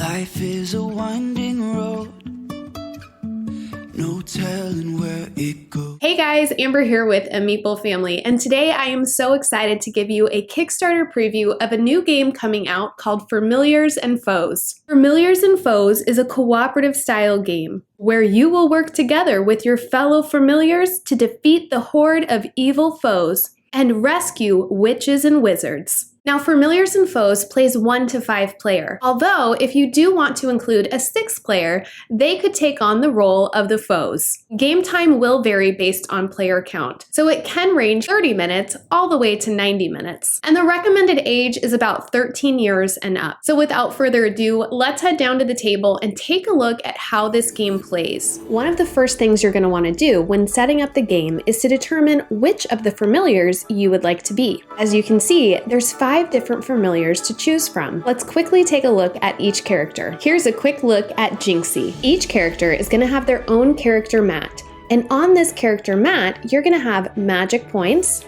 Life is a winding road, no telling where it goes. Hey guys, Amber here with A Meeple Family, and today I am so excited to give you a Kickstarter preview of a new game coming out called Familiars and Foes. Familiars and Foes is a cooperative style game where you will work together with your fellow familiars to defeat the horde of evil foes and rescue witches and wizards. Now, Familiars and Foes plays 1 to 5 player, although if you do want to include a 6th player, they could take on the role of the foes. Game time will vary based on player count, so it can range 30 minutes all the way to 90 minutes. And the recommended age is about 13 years and up. So without further ado, let's head down to the table and take a look at how this game plays. One of the first things you're going to want to do when setting up the game is to determine which of the familiars you would like to be. As you can see, there's 5 different familiars to choose from. Let's quickly take a look at each character. Here's a quick look at Jinxie. Each character is going to have their own character mat, and on this character mat, you're going to have magic points,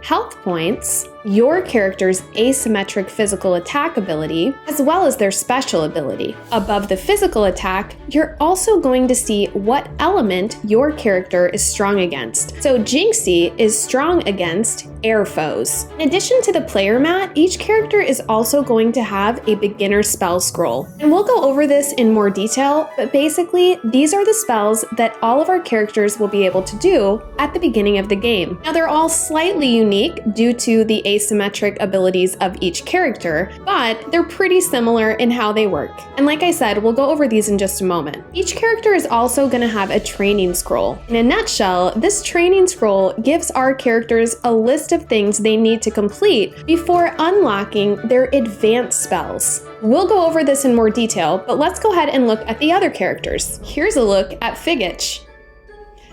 health points, your character's asymmetric physical attack ability, as well as their special ability. Above the physical attack, you're also going to see what element your character is strong against. So Jinxie is strong against air foes. In addition to the player mat, each character is also going to have a beginner spell scroll. And we'll go over this in more detail, but basically, these are the spells that all of our characters will be able to do at the beginning of the game. Now, they're all slightly unique due to the asymmetric abilities of each character, but they're pretty similar in how they work. And like I said, we'll go over these in just a moment. Each character is also going to have a training scroll. In a nutshell, this training scroll gives our characters a list of things they need to complete before unlocking their advanced spells. We'll go over this in more detail, but let's go ahead and look at the other characters. Here's a look at Figitch.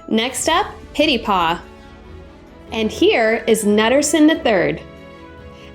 Next up, Pittypaw. And here is Nutterson III.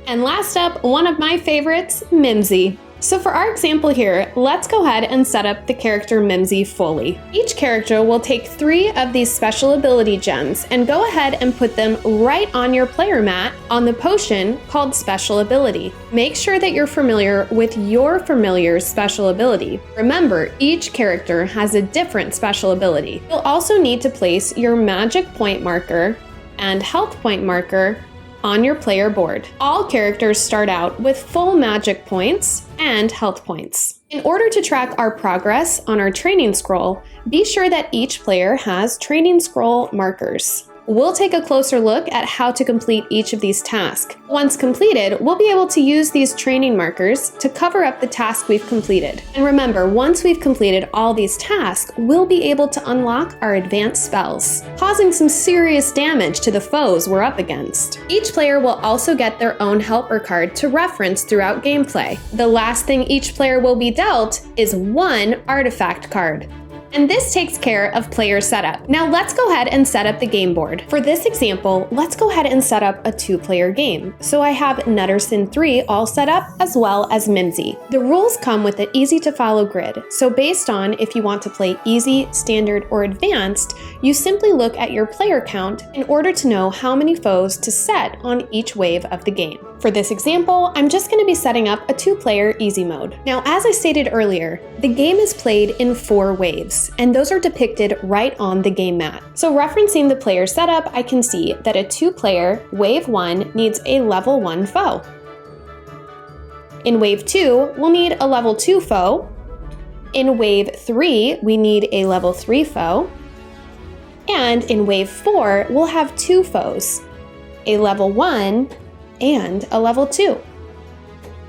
And last up, one of my favorites, Mimsy. So for our example here, let's go ahead and set up the character Mimsy fully. Each character will take 3 of these special ability gems and go ahead and put them right on your player mat on the potion called Special Ability. Make sure that you're familiar with your familiar's special ability. Remember, each character has a different special ability. You'll also need to place your magic point marker and health point marker on your player board. All characters start out with full magic points and health points. In order to track our progress on our training scroll, be sure that each player has training scroll markers. We'll take a closer look at how to complete each of these tasks. Once completed, we'll be able to use these training markers to cover up the task we've completed. And remember, once we've completed all these tasks, we'll be able to unlock our advanced spells, causing some serious damage to the foes we're up against. Each player will also get their own helper card to reference throughout gameplay. The last thing each player will be dealt is 1 artifact card. And this takes care of player setup. Now let's go ahead and set up the game board. For this example, let's go ahead and set up a 2-player game. So I have Nutterson 3 all set up, as well as Mimsy. The rules come with an easy to follow grid. So based on if you want to play easy, standard, or advanced, you simply look at your player count in order to know how many foes to set on each wave of the game. For this example, I'm just going to be setting up a 2-player easy mode. Now, as I stated earlier, the game is played in 4 waves, and those are depicted right on the game mat. So referencing the player setup, I can see that a 2-player wave 1 needs a level 1 foe. In wave 2, we'll need a level 2 foe. In wave 3, we need a level 3 foe. And in wave 4, we'll have 2 foes, a level 1 and a level 2.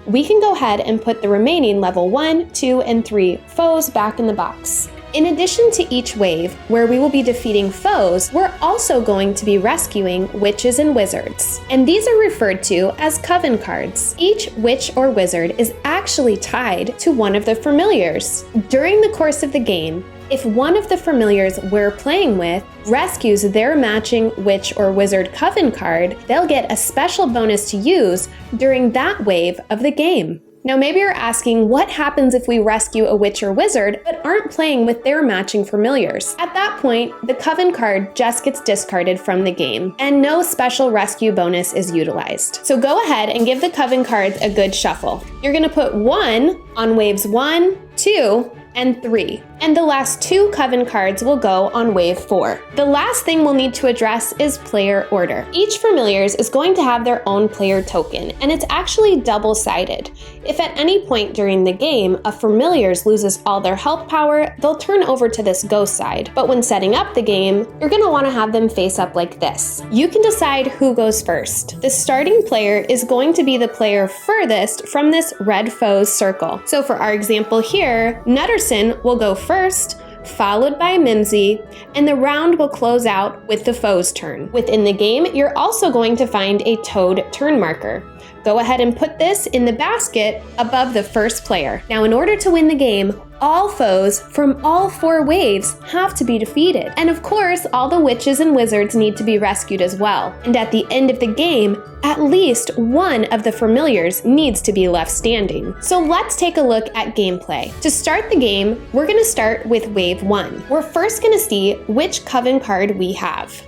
We can go ahead and put the remaining level 1, 2, and 3 foes back in the box. In addition to each wave, where we will be defeating foes, we're also going to be rescuing witches and wizards. And these are referred to as coven cards. Each witch or wizard is actually tied to one of the familiars. During the course of the game, if one of the familiars we're playing with rescues their matching witch or wizard coven card, they'll get a special bonus to use during that wave of the game. Now maybe you're asking what happens if we rescue a witch or wizard but aren't playing with their matching familiars. At that point, the coven card just gets discarded from the game and no special rescue bonus is utilized. So go ahead and give the coven cards a good shuffle. You're going to put 1 on waves 1, 2, and 3. And the last 2 Coven cards will go on wave 4. The last thing we'll need to address is player order. Each Familiars is going to have their own player token, and it's actually double-sided. If at any point during the game a Familiars loses all their health power, they'll turn over to this ghost side. But when setting up the game, you're going to want to have them face up like this. You can decide who goes first. The starting player is going to be the player furthest from this red foes circle. So for our example here, Nutterson will go first, followed by Mimsy, and the round will close out with the foe's turn. Within the game, you're also going to find a toad turn marker. Go ahead and put this in the basket above the first player. Now, in order to win the game, all foes from all 4 waves have to be defeated. And of course, all the witches and wizards need to be rescued as well. And at the end of the game, at least one of the Familiars needs to be left standing. So let's take a look at gameplay. To start the game, we're going to start with wave 1. We're first going to see which Coven card we have.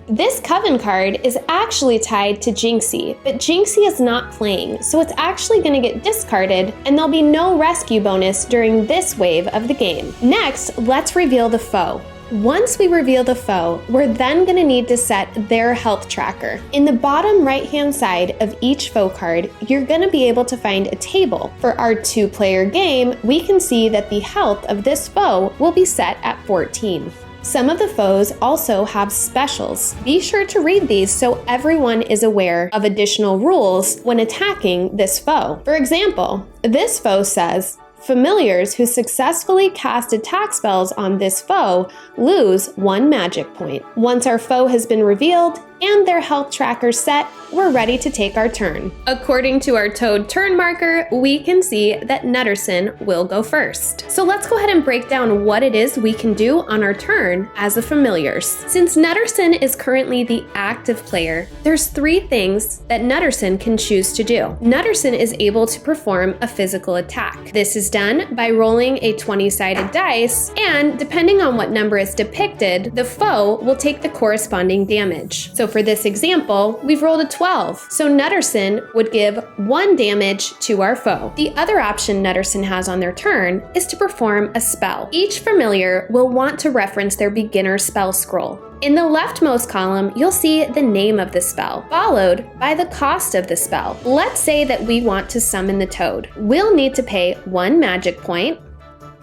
This Coven card is actually tied to Jinxie, but Jinxie is not playing, so it's actually going to get discarded, and there'll be no rescue bonus during this wave of the game. Next, let's reveal the foe. Once we reveal the foe, we're then going to need to set their health tracker. In the bottom right-hand side of each foe card, you're going to be able to find a table. For our 2-player game, we can see that the health of this foe will be set at 14. Some of the foes also have specials. Be sure to read these so everyone is aware of additional rules when attacking this foe. For example, this foe says, Familiars who successfully cast attack spells on this foe lose 1 magic point. Once our foe has been revealed and their health tracker set, we're ready to take our turn. According to our toad turn marker, we can see that Nutterson will go first. So let's go ahead and break down what it is we can do on our turn as a Familiars. Since Nutterson is currently the active player, there's 3 things that Nutterson can choose to do. Nutterson is able to perform a physical attack. This is done by rolling a 20-sided dice, and depending on what number is depicted, the foe will take the corresponding damage. So for this example, we've rolled a 12, so Nutterson would give 1 damage to our foe. The other option Nutterson has on their turn is to perform a spell. Each Familiar will want to reference their beginner spell scroll. In the leftmost column, you'll see the name of the spell, followed by the cost of the spell. Let's say that we want to summon the toad. We'll need to pay 1 magic point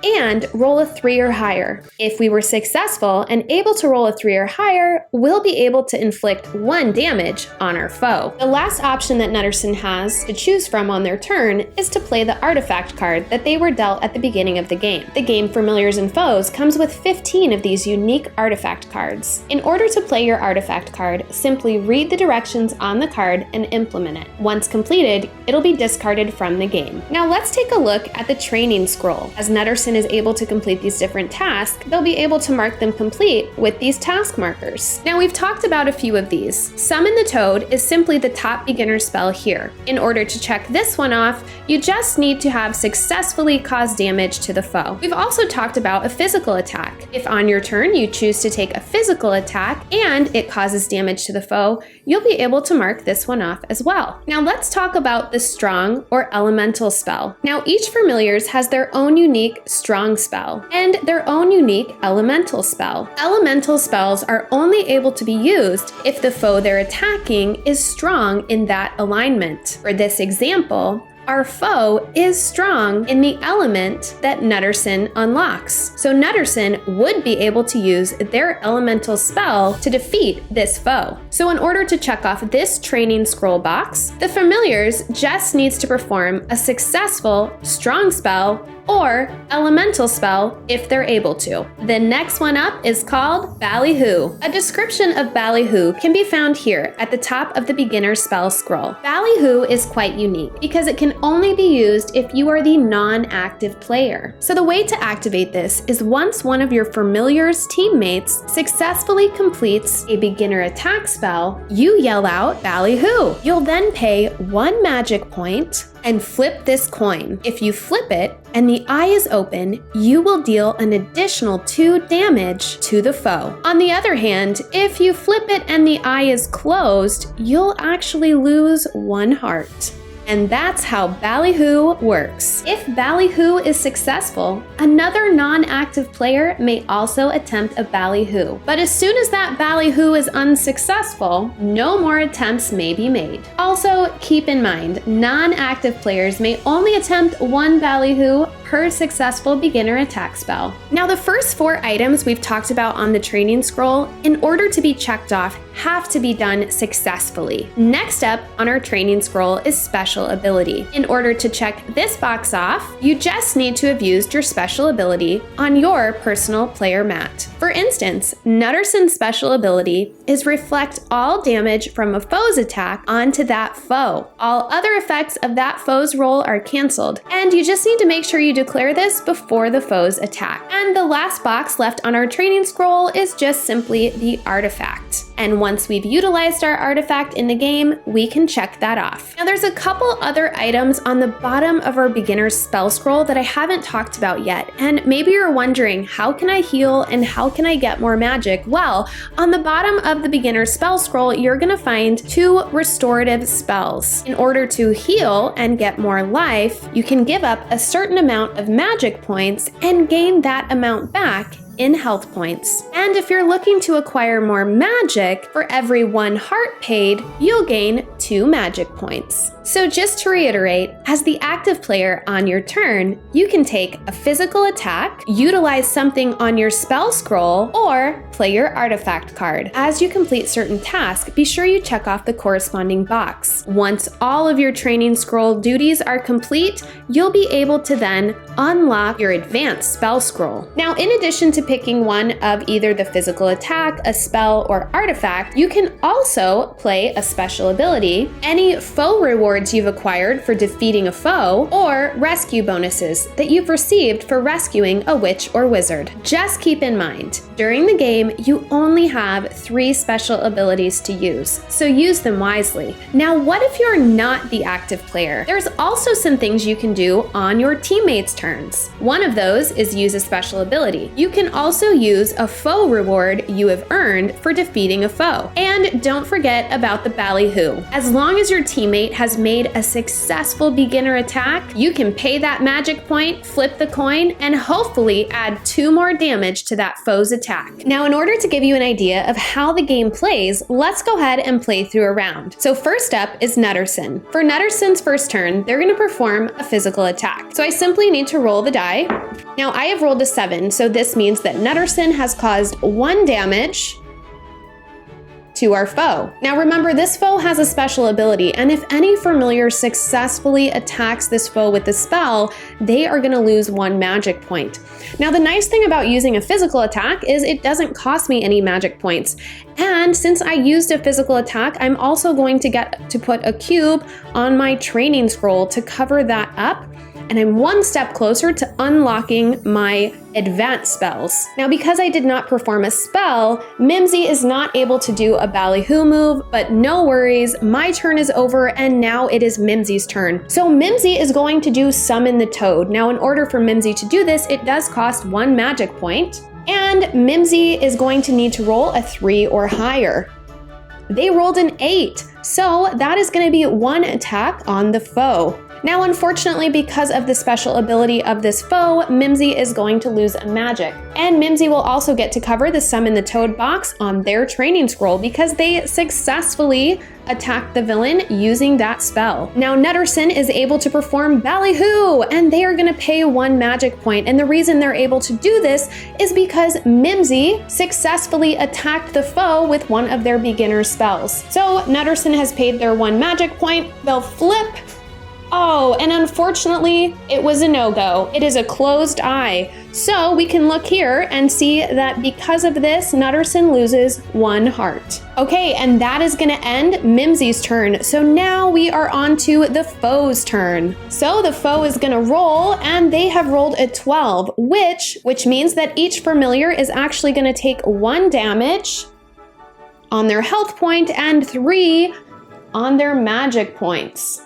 and roll a 3 or higher. If we were successful and able to roll a 3 or higher, we'll be able to inflict 1 damage on our foe. The last option that Nutterson has to choose from on their turn is to play the artifact card that they were dealt at the beginning of the game. The game Familiars and Foes comes with 15 of these unique artifact cards. In order to play your artifact card, simply read the directions on the card and implement it. Once completed, it'll be discarded from the game. Now let's take a look at the training scroll. As Nutterson is able to complete these different tasks, they'll be able to mark them complete with these task markers. Now we've talked about a few of these. Summon the Toad is simply the top beginner spell here. In order to check this one off, you just need to have successfully caused damage to the foe. We've also talked about a physical attack. If on your turn you choose to take a physical attack and it causes damage to the foe, you'll be able to mark this one off as well. Now let's talk about the strong or elemental spell. Now each Familiars has their own unique strong spell and their own unique elemental spell. Elemental spells are only able to be used if the foe they're attacking is strong in that alignment. For this example, our foe is strong in the element that Nutterson unlocks. So Nutterson would be able to use their elemental spell to defeat this foe. So in order to check off this training scroll box, the Familiars just needs to perform a successful strong spell or elemental spell if they're able to. The next one up is called Ballyhoo. A description of Ballyhoo can be found here at the top of the beginner spell scroll. Ballyhoo is quite unique because it can only be used if you are the non-active player. So the way to activate this is once one of your Familiars teammates successfully completes a beginner attack spell, you yell out Ballyhoo. You'll then pay 1 magic point and flip this coin. If you flip it and the eye is open, you will deal an additional 2 damage to the foe. On the other hand, if you flip it and the eye is closed, you'll actually lose 1 heart. And that's how Ballyhoo works. If Ballyhoo is successful, another non-active player may also attempt a Ballyhoo. But as soon as that Ballyhoo is unsuccessful, no more attempts may be made. Also, keep in mind, non-active players may only attempt one Ballyhoo per successful beginner attack spell. Now, the first 4 items we've talked about on the training scroll, in order to be checked off, have to be done successfully. Next up on our training scroll is special ability. In order to check this box off, you just need to have used your special ability on your personal player mat. For instance, Nutterson's special ability is reflect all damage from a foe's attack onto that foe. All other effects of that foe's roll are canceled, and you just need to make sure you declare this before the foe's attack. And the last box left on our training scroll is just simply the artifact. And once we've utilized our artifact in the game, we can check that off. Now, there's a couple other items on the bottom of our beginner's spell scroll that I haven't talked about yet. And maybe you're wondering, how can I heal and how can I get more magic? Well, on the bottom of the beginner's spell scroll, you're gonna find 2 restorative spells. In order to heal and get more life, you can give up a certain amount of magic points and gain that amount back in health points. And if you're looking to acquire more magic, for every 1 heart paid, you'll gain 2 magic points. So just to reiterate, as the active player on your turn, you can take a physical attack, utilize something on your spell scroll, or play your artifact card. As you complete certain tasks, be sure you check off the corresponding box. Once all of your training scroll duties are complete, you'll be able to then unlock your advanced spell scroll. Now, in addition to picking one of either the physical attack, a spell, or artifact, you can also play a special ability, any foe rewards you've acquired for defeating a foe, or rescue bonuses that you've received for rescuing a witch or wizard. Just keep in mind, during the game, you only have 3 special abilities to use, so use them wisely. Now, what if you're not the active player? There's also some things you can do on your teammates' turns. One of those is use a special ability. You can also use a foe reward you have earned for defeating a foe. And don't forget about the Ballyhoo. As long as your teammate has made a successful beginner attack, you can pay that magic point, flip the coin, and hopefully add 2 more damage to that foe's attack. Now, in order to give you an idea of how the game plays, let's go ahead and play through a round. So first up is Nutterson. For Nutterson's first turn, they're going to perform a physical attack. So I simply need to roll the die. Now, I have rolled a 7, so this means that Nutterson has caused 1 damage to our foe. Now remember, this foe has a special ability, and if any familiar successfully attacks this foe with the spell, they are going to lose 1 magic point. Now, the nice thing about using a physical attack is it doesn't cost me any magic points. And since I used a physical attack, I'm also going to get to put a cube on my training scroll to cover that up. And I'm 1 step closer to unlocking my advanced spells. Now, because I did not perform a spell, Mimsy is not able to do a Ballyhoo move, but no worries, my turn is over and now it is Mimsy's turn. So Mimsy is going to do Summon the Toad. Now, in order for Mimsy to do this, it does cost 1 magic point, and Mimsy is going to need to roll a 3 or higher. They rolled an 8, so that is going to be 1 attack on the foe. Now, unfortunately, because of the special ability of this foe, Mimsy is going to lose a magic. And Mimsy will also get to cover the Summon the Toad box on their training scroll because they successfully attacked the villain using that spell. Now, Nutterson is able to perform Ballyhoo, and they are going to pay 1 magic point. And the reason they're able to do this is because Mimsy successfully attacked the foe with one of their beginner spells. So Nutterson has paid their 1 magic point. They'll flip. Oh, and unfortunately, it was a no-go. It is a closed eye. So we can look here and see that because of this, Nutterson loses 1 heart. Okay, and that is gonna end Mimsy's turn. So now we are on to the foe's turn. So the foe is gonna roll, and they have rolled a 12, which means that each familiar is actually gonna take 1 damage on their health point, and 3 on their magic points.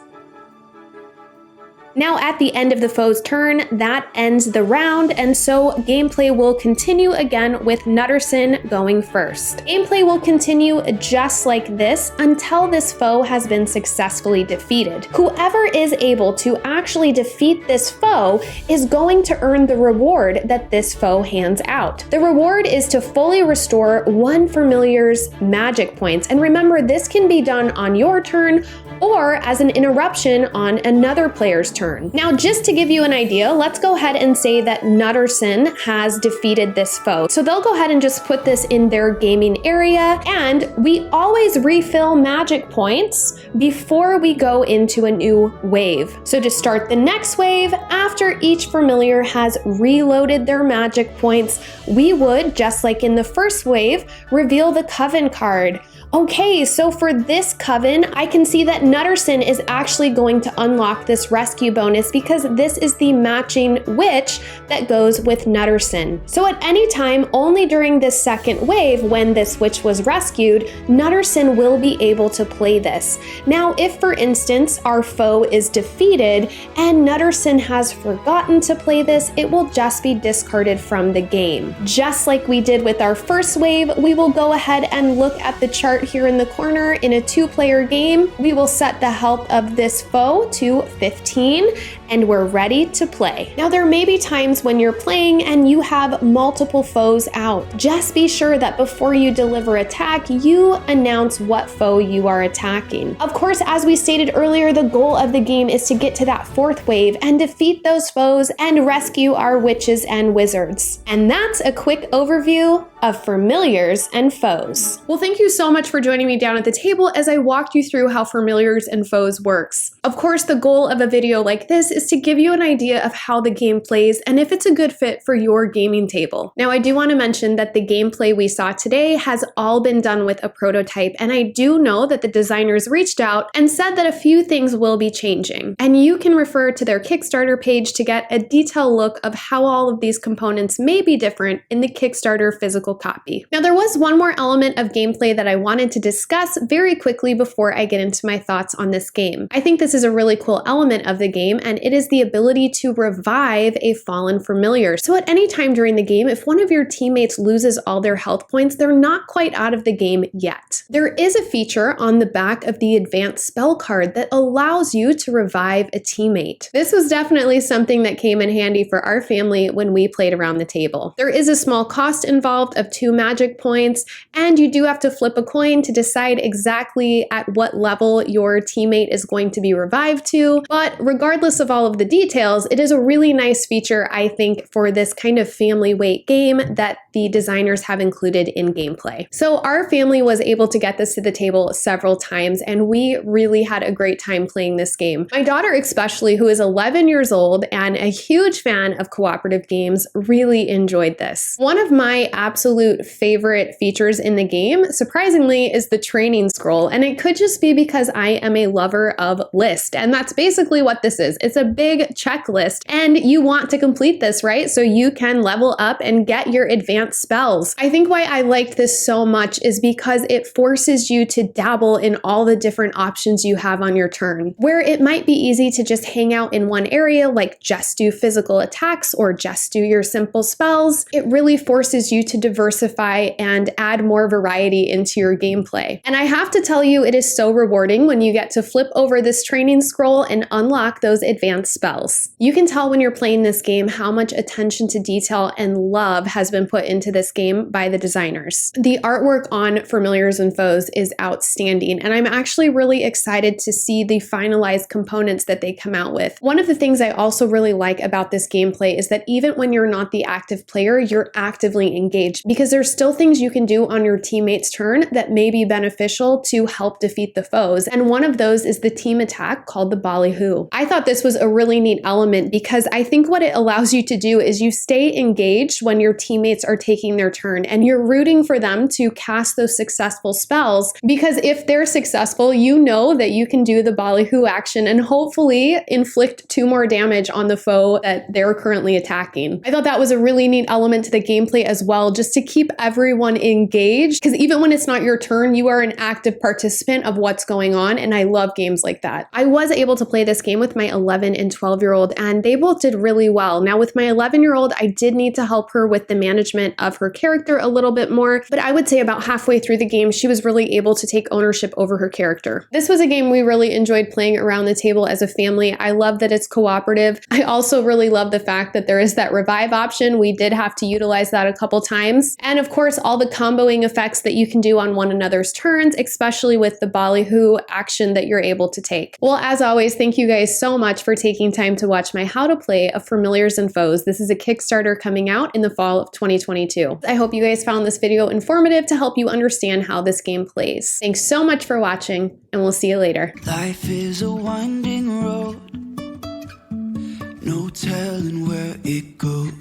Now at the end of the foe's turn, that ends the round, and so gameplay will continue again with Nutterson going first. Gameplay will continue just like this until this foe has been successfully defeated. Whoever is able to actually defeat this foe is going to earn the reward that this foe hands out. The reward is to fully restore one familiar's magic points, and remember, this can be done on your turn or as an interruption on another player's turn. Now, just to give you an idea, let's go ahead and say that Nutterson has defeated this foe. So they'll go ahead and just put this in their gaming area, and we always refill magic points before we go into a new wave. So to start the next wave, after each familiar has reloaded their magic points, we would, just like in the first wave, reveal the Coven card. Okay, so for this Coven, I can see that Nutterson is actually going to unlock this rescue bonus because this is the matching witch that goes with Nutterson. So at any time, only during this second wave when this witch was rescued, Nutterson will be able to play this. Now, if for instance, our foe is defeated and Nutterson has forgotten to play this, it will just be discarded from the game. Just like we did with our first wave, we will go ahead and look at the chart here in the corner. In a 2-player game, we will set the health of this foe to 15 and we're ready to play. Now, there may be times when you're playing and you have multiple foes out. Just be sure that before you deliver attack, you announce what foe you are attacking. Of course, as we stated earlier, the goal of the game is to get to that 4th wave and defeat those foes and rescue our witches and wizards. And that's a quick overview of familiars and foes. Well, thank you so much for joining me down at the table as I walked you through how familiars and foes works. Of course, the goal of a video like this is to give you an idea of how the game plays and if it's a good fit for your gaming table. Now, I do want to mention that the gameplay we saw today has all been done with a prototype, and I do know that the designers reached out and said that a few things will be changing. And you can refer to their Kickstarter page to get a detailed look of how all of these components may be different in the Kickstarter physical copy. Now, there was one more element of gameplay that I wanted to discuss very quickly before I get into my thoughts on this game. I think this is a really cool element of the game, and it is the ability to revive a fallen familiar. So at any time during the game, if one of your teammates loses all their health points, they're not quite out of the game yet. There is a feature on the back of the advanced spell card that allows you to revive a teammate. This was definitely something that came in handy for our family when we played around the table. There is a small cost involved of 2 magic points, and you do have to flip a coin to decide exactly at what level your teammate is going to be revived to. But regardless of all of the details, it is a really nice feature, I think, for this kind of family weight game that the designers have included in gameplay. So our family was able to get this to the table several times, and we really had a great time playing this game. My daughter especially, who is 11 years old and a huge fan of cooperative games, really enjoyed this. One of my absolute favorite features in the game, surprisingly, is the training scroll, and it could just be because I am a lover of lists, and that's basically what this is. It's a big checklist, and you want to complete this, right? So you can level up and get your advanced spells. I think why I liked this so much is because it forces you to dabble in all the different options you have on your turn. Where it might be easy to just hang out in one area, like just do physical attacks or just do your simple spells, it really forces you to diversify and add more variety into your gameplay. And I have to tell you, it is so rewarding when you get to flip over this training scroll and unlock those advanced spells. You can tell when you're playing this game how much attention to detail and love has been put into this game by the designers. The artwork on Familiars and Foes is outstanding, and I'm actually really excited to see the finalized components that they come out with. One of the things I also really like about this gameplay is that even when you're not the active player, you're actively engaged because there's still things you can do on your teammate's turn that may be beneficial to help defeat the foes. And one of those is the team attack called the Ballyhoo. I thought this was a really neat element because I think what it allows you to do is you stay engaged when your teammates are taking their turn, and you're rooting for them to cast those successful spells, because if they're successful, you know that you can do the ballyhoo action and hopefully inflict 2 more damage on the foe that they're currently attacking. I thought that was a really neat element to the gameplay as well, just to keep everyone engaged, because even when it's not your turn, you are an active participant of what's going on, and I love games like that. I was able to play this game with my 11 and 12-year-old, and they both did really well. Now with my 11-year-old, I did need to help her with the management of her character a little bit more, but I would say about halfway through the game, she was really able to take ownership over her character. This was a game we really enjoyed playing around the table as a family. I love that it's cooperative. I also really love the fact that there is that revive option. We did have to utilize that a couple times. And of course, all the comboing effects that you can do on one another's turns, especially with the ballyhoo action that you're able to take. Well, as always, thank you guys so much for taking time to watch my How to Play of Familiars and Foes. This is a Kickstarter coming out in the fall of 2022. I hope you guys found this video informative to help you understand how this game plays. Thanks so much for watching, and we'll see you later. Life is a winding road, no telling where it goes.